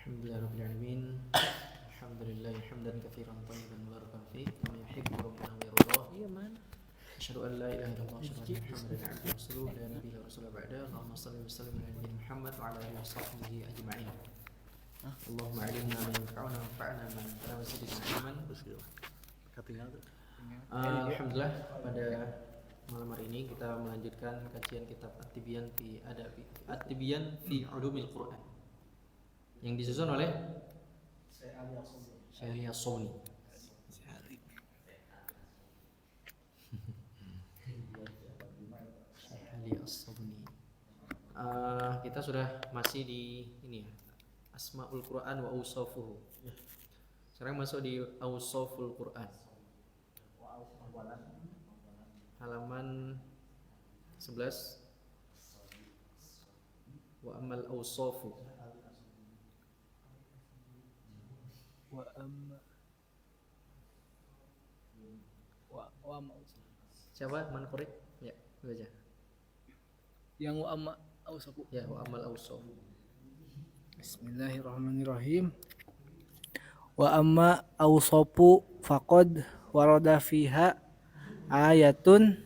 Alhamdulillahirabbil alamin. Alhamdulillah hamdan katsiran thayyiban mubarakan fihi kama yuhibbu rabbuna wa yarda. Iya mana? Asyhadu an la ilaha illallah wa asyhadu anna Muhammadan abduhu wa rasuluhu la nabiyya wa rasula ba'da. Allahumma shalli wa sallim ala nabiyyina Muhammad wa ala alihi wa sahbihi ajma'in. Allahumma 'allimna ma yanfa'una wanfa'na ma 'allamtana wa zidna ilman. Alhamdulillah, pada malam hari ini kita melanjutkan kajian kitab At-Tibyan fi Ulumil Quran yang disusun oleh Syekh Ali As-Sobni. Syekh Ali As-Sobni. Kita sudah masih di ini ya, Asmaul Quran wa Awsafuhu. Sekarang masuk di Awsaful Quran. Halaman 11. Wa amal awsafu Wa amma siapa man korek ya baca yang wa amma awsafu. ya wa amal awsaf. Bismillahirrahmanirrahim. Wa amma awsafu faqad warada fiha ayatun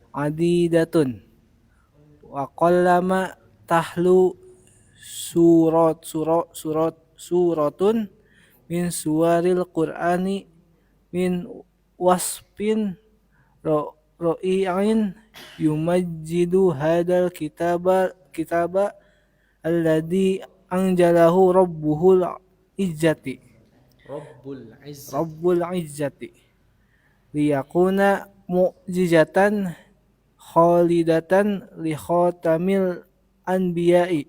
adidatun wa qallama tahlu suratun min suwaril qur'ani min wasfin ro'i'in yumajjidu hadal kitaba alladhi anjalahu rabbul izzati liyakuna mu'jizatan khalidatan li khatamil anbiya'i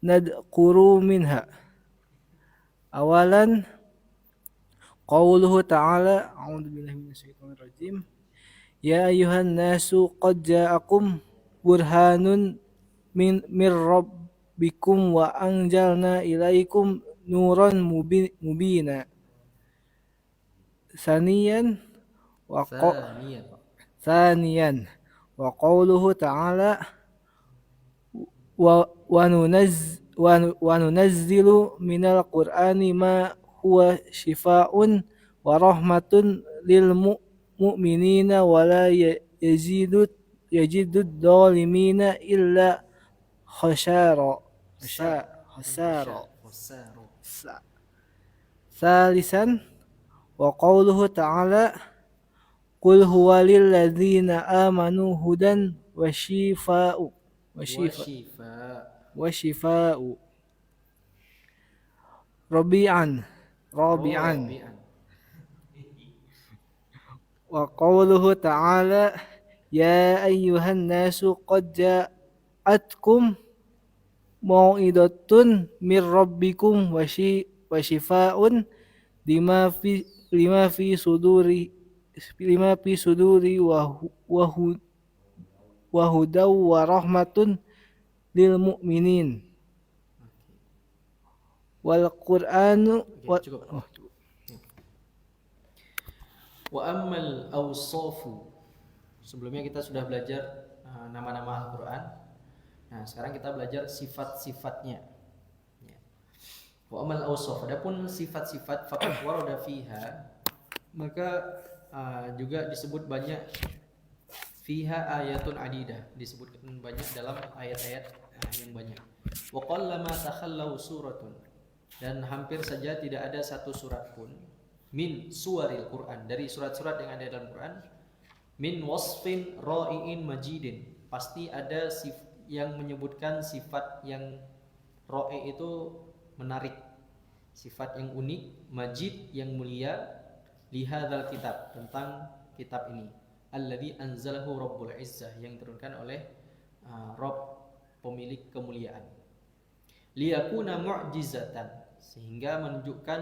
nadkuru minha awalan qauluhu ta'ala a'udzubillahi minasyaitonir rajim ya ayyuhan nasu qad ja'akum burhanun min rabbikum wa anjalna ilaikum nuran mubina Saniyan wa qauluhu ta'ala wa nunazzilu minal qur'ani ma huwa shifaa'un wa rahmatun lil mu'minina wa la yazidud dhalimina illa khasara. Salisan wa qauluhu ta'ala qul huwa lil ladzina amanu hudan wa shifaa'u rabi'an wa qauluhu ta'ala ya ayyuhan nasu qad ja'atkum mau'idatun mir rabbikum wa shifaa'un lima fi suduri wa hudaw wa rahmatun lil mu'minin wal qur'anu wa ammal awsafu. Sebelumnya kita sudah belajar nama-nama Al-Quran. Nah, sekarang kita belajar sifat-sifatnya. Wa amal awsaf, adapun sifat-sifat faqad warada fiha, maka juga disebut banyak fiha ayatun adidah, disebutkan banyak dalam ayat-ayat yang banyak. Wa qallama takhallau suratun, dan hampir saja tidak ada satu surat pun min suwaril Quran, dari surat-surat yang ada dalam Quran, min wasfin ra'iin majidin, pasti ada yang menyebutkan sifat yang ra'i itu menarik, sifat yang unik, majid yang mulia, lihadzal kitab, tentang kitab ini, alladzi anzalahu rabbul izzah, yang diturunkan oleh Rabb pemilik kemuliaan, liyakuna mu'jizatan, sehingga menunjukkan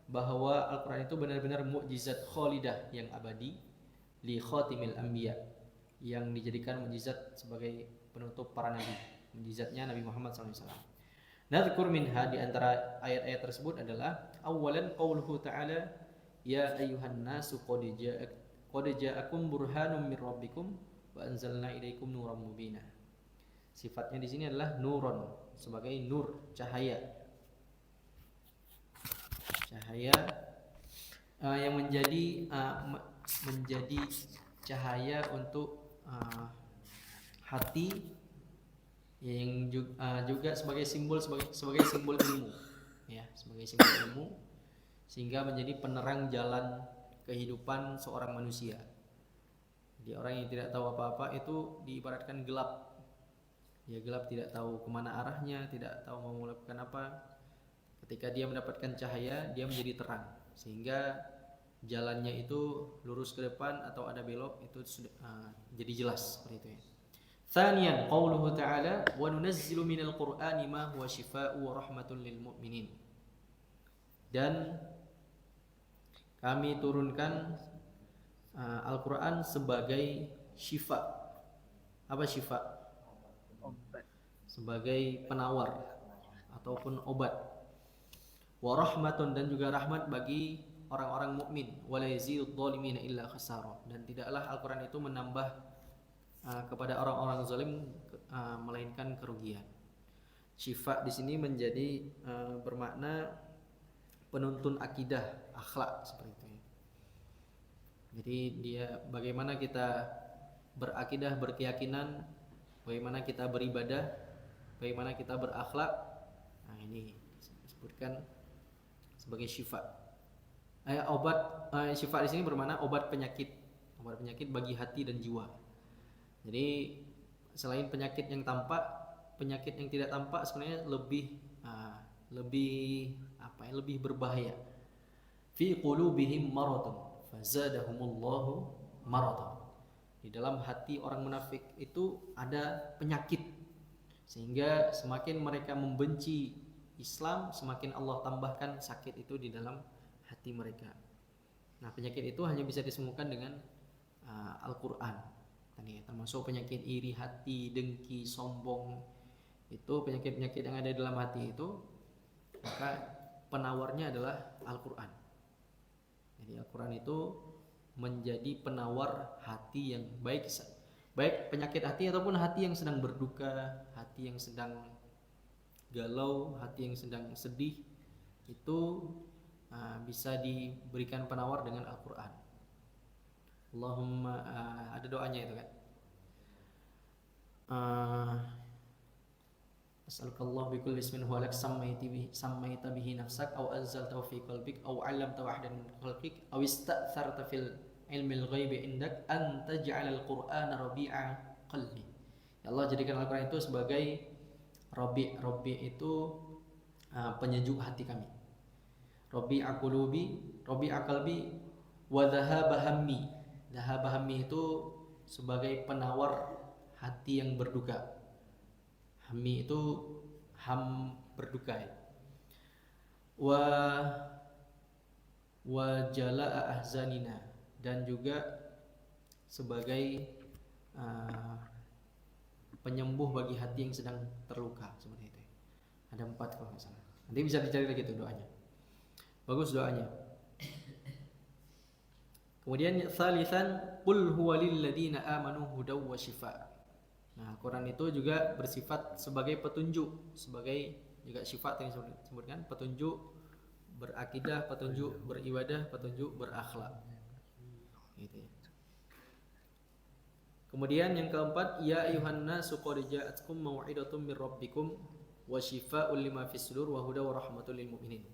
bahwa Al-Quran itu benar-benar mukjizat khalidah, yang abadi, li khatimil anbiya, yang dijadikan mukjizat sebagai penutup para nabi, mukjizatnya Nabi Muhammad SAW. Nadhkur minha, di antara ayat-ayat tersebut adalah awalan qauluhu ta'ala ya ayyuhan nasu qad ja'akum burhanum mir rabbikum wa anzalna ilaikum nuran mubina. Sifatnya di sini adalah nuron, sebagai nur, cahaya, Cahaya yang menjadi cahaya untuk hati, yang juga sebagai simbol ilmu, ya, sebagai simbol ilmu, sehingga menjadi penerang jalan kehidupan seorang manusia. Jadi orang yang tidak tahu apa-apa itu diibaratkan gelap. Dia gelap, tidak tahu kemana arahnya, tidak tahu mau melakukan apa. Ketika dia mendapatkan cahaya, dia menjadi terang, sehingga jalannya itu lurus ke depan atau ada belok itu sudah jadi jelas seperti itu ya. Tsaniyan qauluhu ta'ala wa nunazzilu minal qur'ani ma huwa syifaa'u wa rahmatun lil mu'minin. Dan kami turunkan Al-Qur'an sebagai syifa. Apa syifa? Sebagai penawar ataupun obat. Wa rahmatun, dan juga rahmat bagi orang-orang mukmin. Wa la yazidudz zalimina illa khasara. Dan tidaklah Al-Qur'an itu menambah kepada orang-orang zalim melainkan kerugian. Syifa di sini menjadi bermakna penuntun akidah, akhlak seperti itu. Jadi dia bagaimana kita berakidah, berkeyakinan, bagaimana kita beribadah, bagaimana kita berakhlak. Nah, ini disebutkan sebagai syifa. Obat syifa di sini bermakna obat penyakit bagi hati dan jiwa. Jadi selain penyakit yang tampak, penyakit yang tidak tampak sebenarnya lebih berbahaya. Fi qulubihim maradun fazadahumullahu maradan. Di dalam hati orang munafik itu ada penyakit, sehingga semakin mereka membenci Islam, semakin Allah tambahkan sakit itu di dalam hati mereka. Nah, penyakit itu hanya bisa disembuhkan dengan Al-Qur'an. Termasuk penyakit iri hati, dengki, sombong. Itu penyakit-penyakit yang ada dalam hati itu, maka penawarnya adalah Al-Qur'an. Jadi Al-Qur'an itu menjadi penawar hati yang baik penyakit hati ataupun hati yang sedang berduka, hati yang sedang galau, hati yang sedang sedih, itu bisa diberikan penawar dengan Al-Qur'an. Allahumma, ada doanya itu kan. As'alukallah bi kulli ismin huwa lak sammaita bihi nafsak aw anzaltahu fi qalbik aw 'allamtahu ahadan min khalqik aw ista'tharta fil ilmil ghaibi indak an taj'alal qur'ana rabi'a qalbi. Ya Allah, jadikan Al-Qur'an itu sebagai rabi' itu penyejuk hati kami. Rabi'a qulubi, rabi'a qalbi, wa dhahaba hammi. Dhahaba hammi itu sebagai penawar hati yang berduka. Hammi itu berduka ya. Wa jala'a ahzanina, dan juga sebagai penyembuh bagi hati yang sedang terluka, seperti itu. Ada 4 kalau nggak salah. Nanti bisa dicari lagi tuh doanya. Bagus doanya. Kemudian salisan qul huwalil ladzina amanu hudaw wa shifaa. Nah, Quran itu juga bersifat sebagai petunjuk, sebagai juga sifat yang disebutkan, petunjuk berakidah, petunjuk beribadah, petunjuk berakhlak. Gitu ya. Kemudian yang keempat, ya ayuhan nasu qad ja'atkum mau'idatun mir rabbikum wa shifaa'un lima fis sudur wa hudaw wa rahmatul lil mu'minin.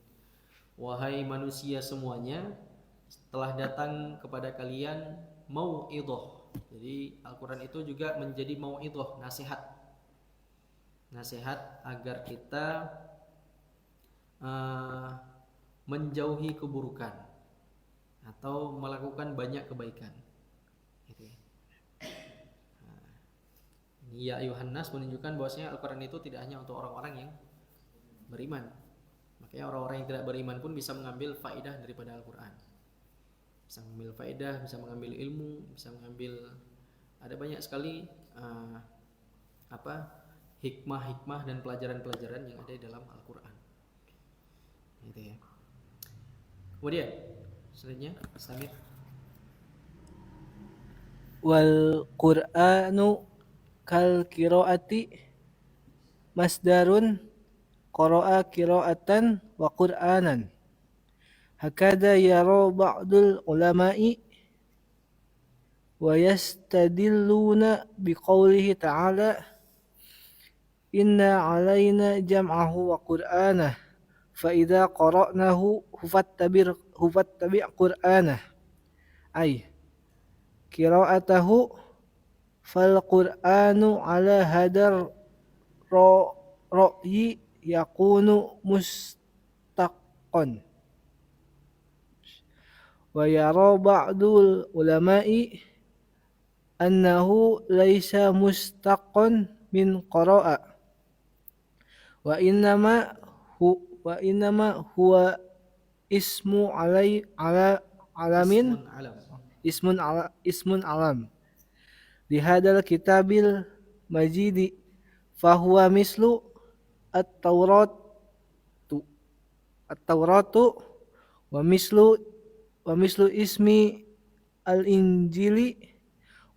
Wahai manusia semuanya, telah datang kepada kalian mau'idhah. Jadi Al-Quran itu juga menjadi mau'idhah, nasihat agar kita menjauhi keburukan atau melakukan banyak kebaikan. Gitu ya. Ya ayuhan nas menunjukkan bahwasanya Al-Quran itu tidak hanya untuk orang-orang yang beriman. Makanya orang-orang yang tidak beriman pun bisa mengambil faedah daripada Al-Quran. Bisa mengambil faedah, bisa mengambil ilmu, bisa mengambil, ada banyak sekali hikmah-hikmah dan pelajaran-pelajaran yang ada di dalam Al-Quran. Gitu ya. Kemudian selanjutnya Samir. Wal Qur'anu kal qiraati masdarun qara'a qira'atan wa qur'anan hakada yara ba'dul ulama'i wa yastadilluna biqaulihi ta'ala inna 'alaina jam'ahu wa qur'anah fa idza qara'nahu fattabi' qur'anah ay qira'atahu fal qur'anu ala hadar ra'yi yakunu mustaqqan wa yara ba'dul ulama'i annahu laisa mustaqqan min qara'a wa innama huwa ismu alamin ismun alam di hadal kitabil majidi fahuwa mislu at-tauratu wa mislu ismi al-injili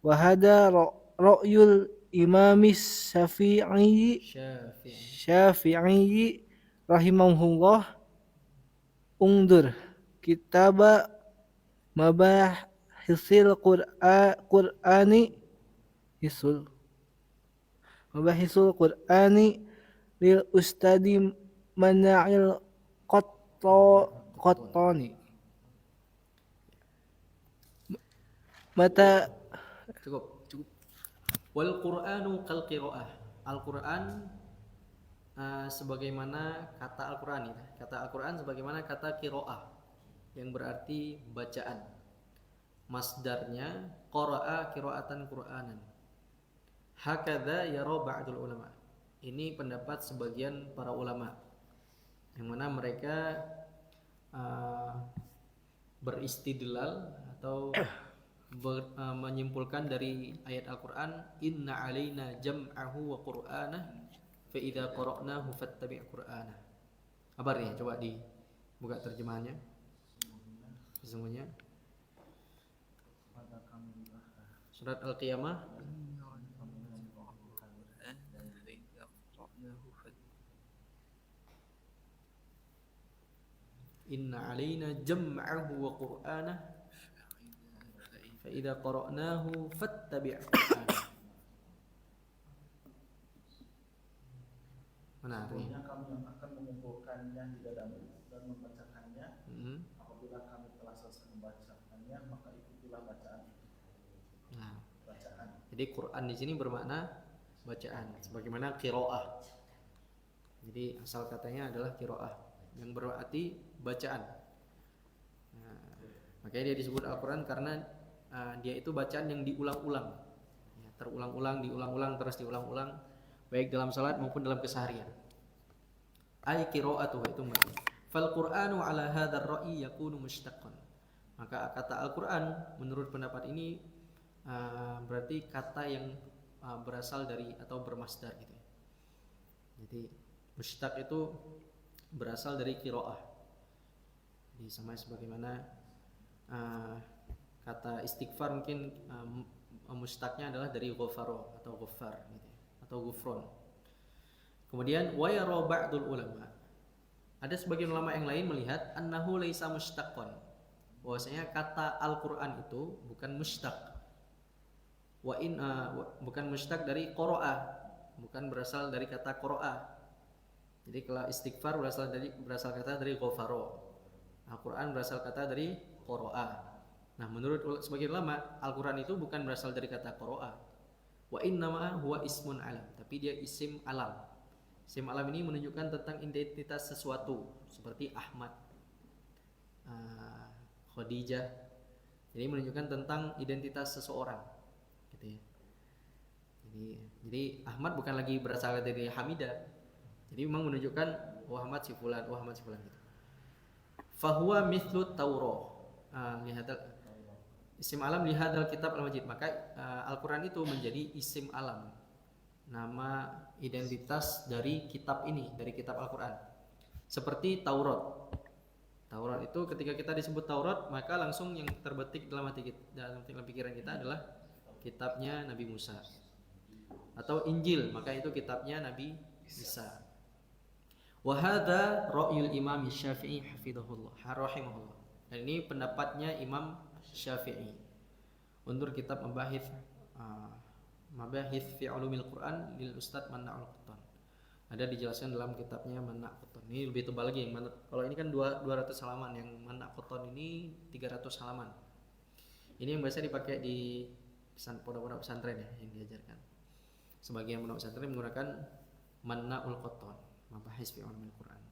wa hada ra'yul imamis syafi'i rahimahullah ungdur kitaba mabahisil qur'ani lil ustadi mana'il qattani mata Cukup. Wal Qur'anu kal qiraah. Al-Qur'an sebagaimana kata Al-Qur'an ya. Kata Al-Qur'an sebagaimana kata qiraah yang berarti bacaan. Masdarnya qara'a qira'atan Qur'anan. Hakadha yara ba'dul ulama. Ini pendapat sebagian para ulama yang mana mereka beristidlal atau menyimpulkan dari ayat Al-Qur'an inna alaina jam'ahu wa qur'anah fa idza qara'nahu fattabi' qur'anah. Apa artinya? Coba dibuka terjemahannya. Sesungguhnya surat Al-Qiyamah inna alaina jam'ahu wa qur'anah fa idza qara'nahu fattabi' qur'anah. Mana artinya? Kami yang akan mengumpulkannya di dadamu dan membacakannya. Apabila kami telah selesai membacakannya, maka ikutilah bacaan itu. Nah, Bacaan. jadi Quran di sini bermakna bacaan, sebagaimana qiraah. Jadi asal katanya adalah qiraah yang berarti bacaan. Nah, makanya dia disebut Al-Quran karena dia itu bacaan yang diulang-ulang, ya, terulang-ulang, diulang-ulang, terus diulang-ulang, baik dalam salat maupun dalam keseharian. Ay qira'atuhu itu maknanya. Fal Qur'anu ala hadzal ra'yi yakunu mushtaqqan. Maka kata Al-Quran menurut pendapat ini berarti kata yang berasal dari atau bermasdar gitu. Jadi mushtaq itu berasal dari qiraah. Jadi sama sebagaimana kata istighfar mungkin mushtaqnya adalah dari ghafaro atau ghaffar gitu, atau ghufron. Kemudian wa yara ba'dul ulama. Ada sebagian ulama yang lain melihat annahu laisa mushtaqqan. Bahwasanya kata Al-Qur'an itu bukan mushtaq. Bukan mushtaq dari qara'a, bukan berasal dari kata qara'a. Jadi kalau istighfar berasal kata dari ghafaro. Al-Qur'an berasal kata dari qara'a. Nah, menurut sebagian ulama, Al-Qur'an itu bukan berasal dari kata qara'a. Wa innama huwa ismun alam, tapi dia isim alam. Isim alam ini menunjukkan tentang identitas sesuatu, seperti Ahmad, Khadijah. Jadi menunjukkan tentang identitas seseorang, gitu ya. Jadi Ahmad bukan lagi berasal dari Hamidah. Jadi memang menunjukkan Ahmad si fulan, Ahmad si fulan gitu. Fahuwa mithlu Taurah. Isim alam lihadal kitab al-majid. Maka Al-Quran itu menjadi isim alam, nama identitas dari kitab ini, dari kitab Al-Quran. Seperti Taurat. Taurat itu ketika kita disebut Taurat, maka langsung yang terbetik dalam hati kita, dalam pikiran kita adalah kitabnya Nabi Musa. Atau Injil, maka itu kitabnya Nabi Isa. Wa hadza ra'yul Imam Syafi'i hafizahullah rahimahullah. Dan ini pendapatnya Imam Syafi'i. Untuk kitab Mabahith Mabahith fi Ulumil Quran lil Ustaz Mana'ul Quttan. Ada dijelaskan dalam kitabnya Mana' Quttan. Ini lebih tebal lagi. Kalau ini kan 200 halaman, yang Mana' Quttan ini 300 halaman. Ini yang biasa dipakai di pondok-pondok pesantren ya, yang diajarkan. Sebagian pondok pesantren menggunakan Mana'ul Quttan, Mabahis fi Ulumil Quran.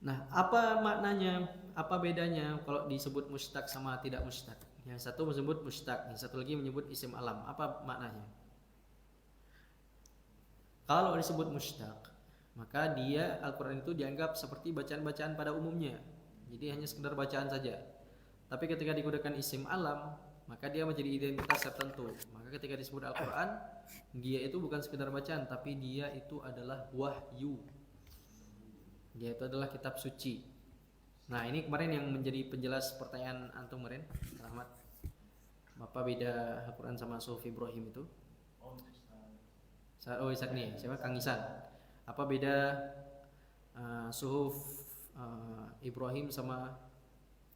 Nah, apa maknanya? Apa bedanya kalau disebut mustaq sama tidak mustaq? Yang satu menyebut mustaq, yang satu lagi menyebut isim alam. Apa maknanya? Kalau disebut mustaq, maka dia Al-Quran itu dianggap seperti bacaan-bacaan pada umumnya. Jadi hanya sekedar bacaan saja. Tapi ketika digunakan isim alam, maka dia menjadi identitas tertentu. Maka ketika disebut Al-Quran, dia itu bukan sekedar bacaan, tapi dia itu adalah wahyu. Dia itu adalah kitab suci. Nah, ini kemarin yang menjadi penjelas pertanyaan antum kemarin, Rahmat. Apa beda Al-Quran sama Suhuf Ibrahim itu? Oh, Isak nih, siapa? Kang Isan. Apa beda Suhuf Ibrahim sama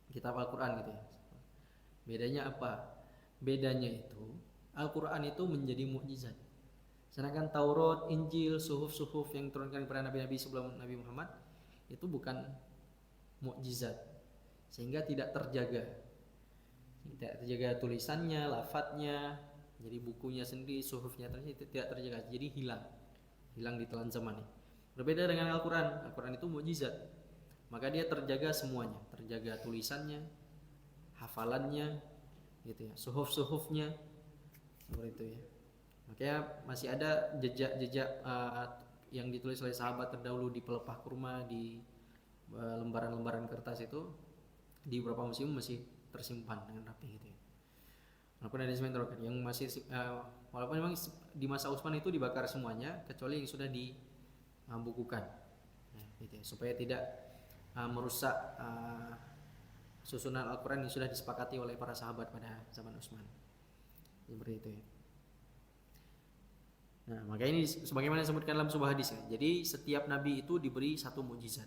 kitab Al-Quran gitu ya? Bedanya apa? Bedanya itu Al-Quran itu menjadi mukjizat. Sedangkan Taurat, Injil, suhuf-suhuf yang diturunkan kepada nabi-nabi sebelum Nabi Muhammad itu bukan mukjizat, sehingga tidak terjaga tulisannya, lafadznya, jadi bukunya sendiri, suhufnya tidak terjaga, jadi hilang di telan zaman ini. Berbeda dengan Al-Quran. Al-Quran itu mukjizat, maka dia terjaga semuanya, terjaga tulisannya, hafalannya, gitu ya, suhuf-suhufnya, seperti itu ya. Makanya masih ada jejak-jejak yang ditulis oleh sahabat terdahulu di pelepah kurma, di lembaran-lembaran kertas itu di beberapa museum masih tersimpan dengan rapi gitu ya. Walaupun ada yang masih walaupun memang di masa Utsman itu dibakar semuanya kecuali yang sudah dibukukan, gitu ya, supaya tidak merusak susunan Al-Quran yang sudah disepakati oleh para sahabat pada zaman Utsman. Seperti itu ya. Nah, maka ini sebagaimana disebutkan dalam sebuah hadis ya. Jadi setiap nabi itu diberi satu mukjizat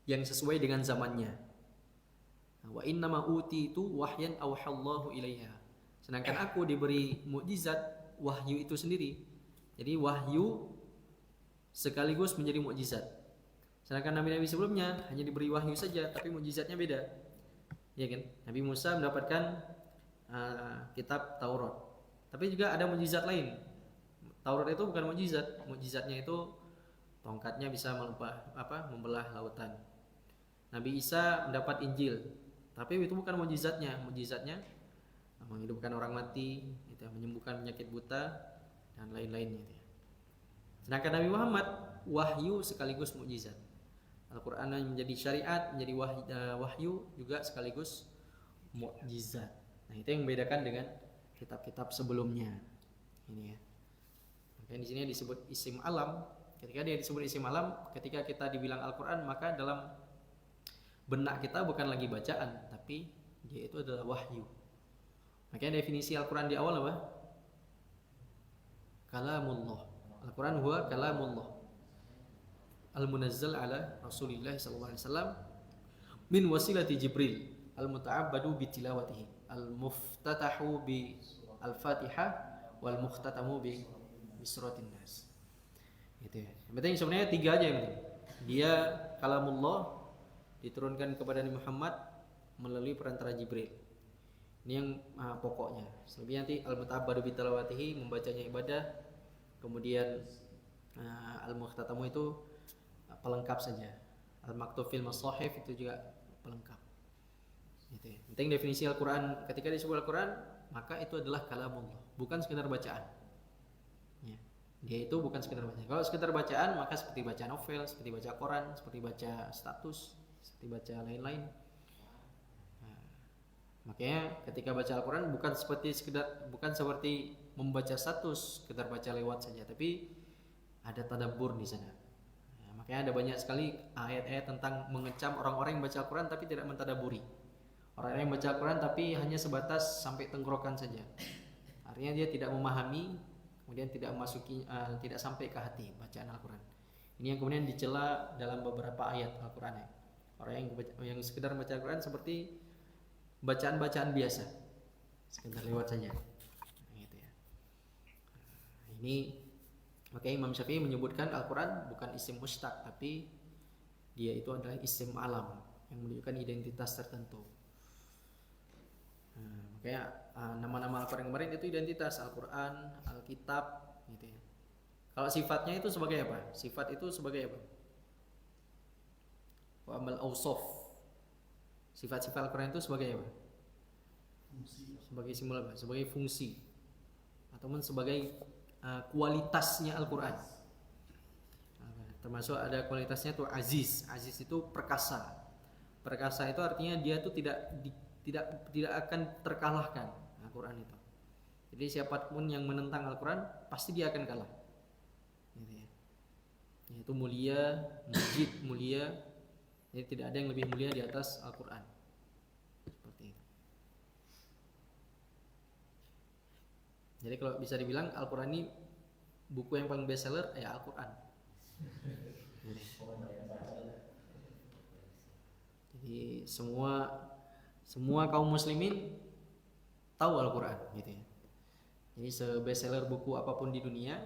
yang sesuai dengan zamannya. Wa innama utitu wahyan awhallahu ilaiha. Sedangkan aku diberi mukjizat wahyu itu sendiri. Jadi wahyu sekaligus menjadi mukjizat. Sedangkan nabi-nabi sebelumnya hanya diberi wahyu saja, tapi mukjizatnya beda. Ya kan? Nabi Musa mendapatkan kitab Taurat. Tapi juga ada mukjizat lain. Taurat itu bukan mukjizat. Mukjizatnya itu tongkatnya bisa membelah lautan. Nabi Isa mendapat Injil. Tapi itu bukan mukjizatnya. Mukjizatnya menghidupkan orang mati, gitu, menyembuhkan penyakit buta dan lain-lainnya. Gitu. Sedangkan Nabi Muhammad wahyu sekaligus mukjizat. Al-Quran menjadi syariat, menjadi wahyu juga sekaligus mukjizat. Nah, itu yang membedakan dengan kitab-kitab sebelumnya. Ini ya. Makanya di sini disebut isim alam. Ketika dia disebut isim alam, ketika kita dibilang Al-Quran, maka dalam benak kita bukan lagi bacaan, tapi dia itu adalah wahyu. Makanya definisi Al-Quran di awal apa? Kalamullah. Al-Quran huwa kalamullah, al-munazzal ala Rasulillah sallallahu alaihi wasallam min wasilati Jibril, al-muta'abbadu bi tilawatihi, al-muftatahu bi al-Fatihah wal mukhtatamu bi suratin Nas. Gitu ya. Yang penting sebenarnya tiga aja yang penting. Dia kalamullah, diturunkan kepada Nabi Muhammad melalui perantara Jibril. Ini yang pokoknya. Selebihnya nanti al-muta'abbadu bi tilawatihi, membacanya ibadah. Kemudian al-mukhtatamu itu pelengkap saja. Al-maktub fil masahif itu juga pelengkap. Gitu ya. Penting definisi Al-Quran, ketika disebut Al-Quran, maka itu adalah kalamullah, bukan sekedar bacaan. Ya. Dia itu bukan sekedar bacaan. Kalau sekedar bacaan, maka seperti baca novel, seperti baca koran, seperti baca status, seperti baca lain-lain. Nah, makanya ketika baca Al-Quran bukan seperti membaca status, sekedar baca lewat saja, tapi ada tadabbur di sana. Nah, makanya ada banyak sekali ayat-ayat tentang mengecam orang-orang yang baca Al-Quran tapi tidak mentadaburi. Orang-orang yang baca Al-Quran tapi hanya sebatas sampai tenggorokan saja. Artinya dia tidak memahami, kemudian tidak sampai ke hati bacaan Al-Quran. Ini yang kemudian dicela dalam beberapa ayat Al-Qur'an ya. Orang yang sekedar baca Al-Qur'an seperti bacaan-bacaan biasa, sekedar lewat saja. Gitu ya. Ini makanya Imam Syafi'i menyebutkan Al-Quran bukan isim mustaq, tapi dia itu adalah isim alam yang menunjukkan identitas tertentu. Makanya nama-nama Al-Quran kemarin itu identitas Al-Quran, Alkitab, gitu ya. Kalau sifatnya itu sebagai apa? Sifat itu sebagai apa? Wa amal awsaf. Sifat-sifat Al-Quran itu sebagai apa? Sebagai simbol apa? Sebagai fungsi ataupun sebagai kualitasnya Al-Quran. Termasuk ada kualitasnya tuh aziz. Aziz itu perkasa. Perkasa itu artinya dia tuh tidak akan terkalahkan Al-Quran itu. Jadi siapapun yang menentang Al-Quran pasti dia akan kalah. Gitu ya. Yaitu mulia, majid, mulia. Jadi tidak ada yang lebih mulia di atas Al-Quran. Seperti itu. Jadi kalau bisa dibilang Al-Quran ini buku yang paling bestseller ya Al-Quran. Jadi semua kaum muslimin tahu Al-Quran gitu ya. Jadi sebestseller buku apapun di dunia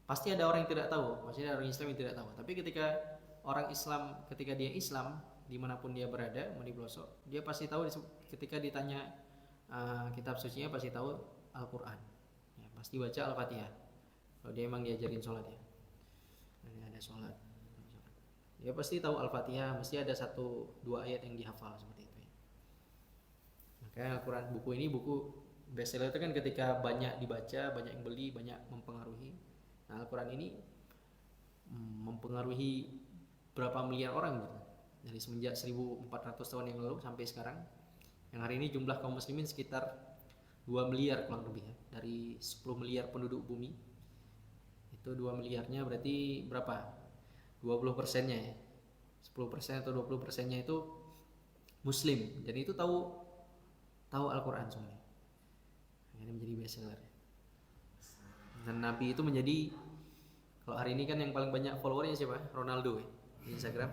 pasti ada orang yang tidak tahu, pasti ada orang Islam yang tidak tahu. Tapi ketika orang Islam, ketika dia Islam dimanapun dia berada, mau di pelosok, dia pasti tahu ketika ditanya kitab sucinya pasti tahu Al-Quran. Ya, pasti baca Al-Fatihah. Kalau dia emang diajarin sholat ya, ada sholat, dia pasti tahu Al-Fatihah, mesti ada 1-2 ayat yang dihafal seperti itu ya. Makanya Al-Quran, buku ini buku bestseller itu kan ketika banyak dibaca, banyak yang beli, banyak mempengaruhi. Nah Al-Quran ini mempengaruhi berapa miliar orang gitu. Dari semenjak 1400 tahun yang lalu sampai sekarang. Yang hari ini jumlah kaum muslimin sekitar 2 miliar kurang lebih ya. Dari 10 miliar penduduk bumi, itu 2 miliarnya berarti berapa? 20%-nya ya. 10% atau 20%-nya itu muslim. Jadi itu tahu Al-Quran semuanya. Ini menjadi bestseller. Dan Nabi itu menjadi, kalau hari ini kan yang paling banyak followernya siapa? Ronaldo ya, di Instagram.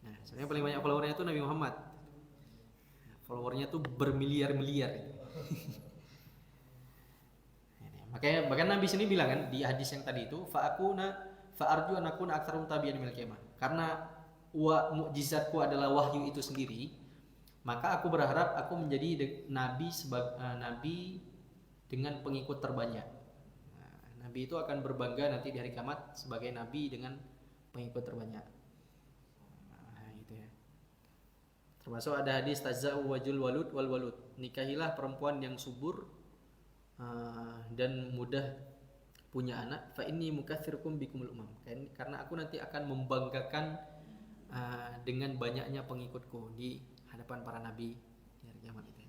Nah, sebenarnya paling banyak followernya itu Nabi Muhammad. Followernya tuh bermiliar-miliar. Makanya bahkan Nabi sendiri bilang kan di hadis yang tadi itu, fa'arju an akuna aktsarum tabi'an minal qiyamah. Karena mukjizatku adalah wahyu itu sendiri, maka aku berharap aku menjadi nabi dengan pengikut terbanyak. Nah, nabi itu akan berbangga nanti di hari kiamat sebagai nabi dengan pengikut terbanyak. Nah, gitu ya. Termasuk ada hadis tazau wajul walud wal walud. Nikahilah perempuan yang subur dan mudah punya anak. Fa inni mukatsirukum bikumul umam. Karena aku nanti akan membanggakan dengan banyaknya pengikutku di hadapan para nabi di hari kiamat itu.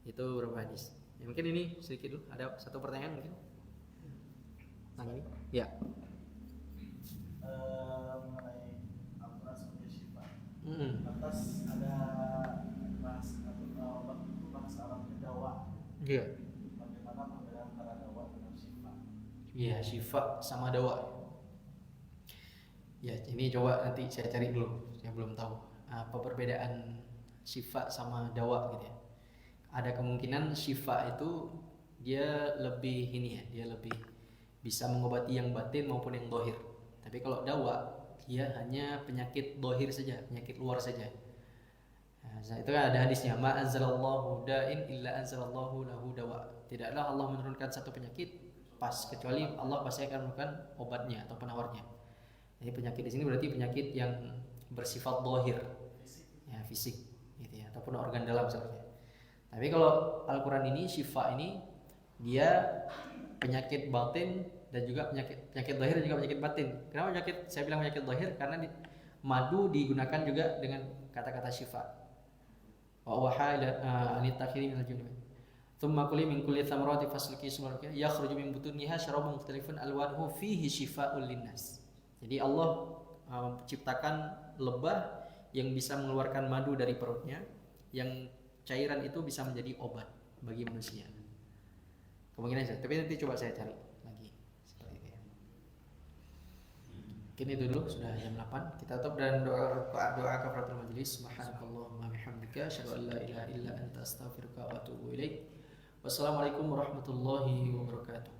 Itu beberapa hadis. Ya, mungkin ini sedikit dulu. Ada satu pertanyaan mungkin. Tentang ini? Ya. Mengenai Al-Quran sebagai sifat. Atas ada bahasa Arabnya dawa. Iya. Bagaimana perbedaan antara dawa dengan sifat? Iya, sifat sama dawa. Ya, ini coba nanti saya cari dulu. Saya belum tahu apa perbedaan sifat sama dawa gitu ya. Ada kemungkinan syifa itu dia lebih ini ya, dia lebih bisa mengobati yang batin maupun yang dohir. Tapi kalau dawa dia hanya penyakit dohir saja, penyakit luar saja. Nah, itu kan ada hadisnya, ma anzalallahu da'in illa anzalallahu lahu dawa. Tidaklah Allah menurunkan satu penyakit kecuali Allah pasti akan menurunkan obatnya atau penawarnya. Jadi penyakit di sini berarti penyakit yang bersifat dohir, ya fisik, gitu ya, ataupun organ dalam sepertinya. Tapi kalau Al-Quran ini, syifa ini, dia penyakit batin dan juga penyakit dohir dan juga penyakit batin. Kenapa saya bilang penyakit dohir? Karena madu digunakan juga dengan kata-kata syifa. Wa waha anitakhiri minal junub. Tsumma kuli min kulli thamarati fasluki sumaraka yakhruju min butuniha syarabun mukhtalifun alwanuhu fihi syifaa'un linnas. Jadi Allah menciptakan lebah yang bisa mengeluarkan madu dari perutnya, yang cairan itu bisa menjadi obat bagi manusia. Kemungkinan saya, tapi nanti coba saya cari lagi. Mungkin itu dulu, sudah jam 8. Kita tutup dan doa kafaratul majelis. Subhanakallahumma bihamdika asyhadu an la ilaha illa anta astaghfiruka wa atubu ilaik. Wassalamualaikum warahmatullahi wabarakatuh.